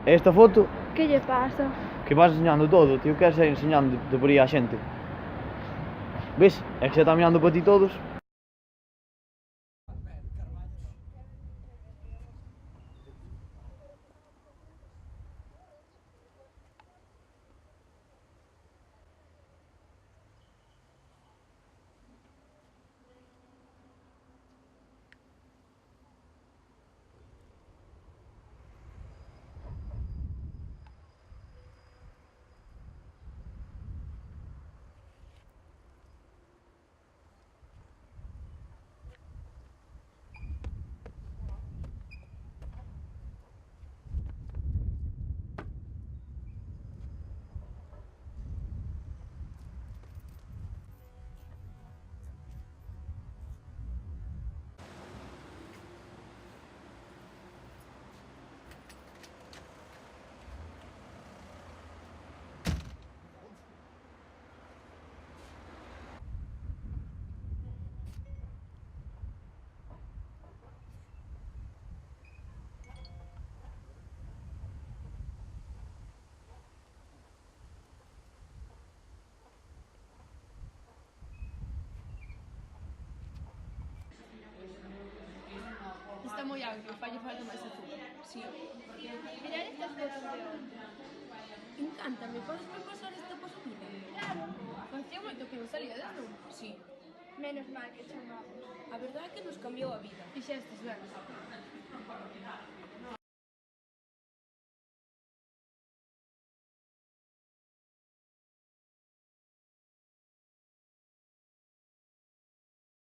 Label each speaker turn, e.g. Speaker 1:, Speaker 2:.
Speaker 1: Esta foto
Speaker 2: Que lle pasa?
Speaker 1: que vas enseñando todo, tío, queres ir enseñando de por aí a xente. Ves? É que xa está mirando para ti todos.
Speaker 3: Está moi agrio, falle falta máis azúcar. Si.
Speaker 2: Mirad estas fotos de onte.
Speaker 3: Encántame, podes me pasar esta posomida?
Speaker 2: Claro.
Speaker 3: Facía moito que non salía desde un... Si.
Speaker 2: Menos mal que chamamos.
Speaker 3: A verdade é que nos cambiou a vida.
Speaker 2: Fixestes ben.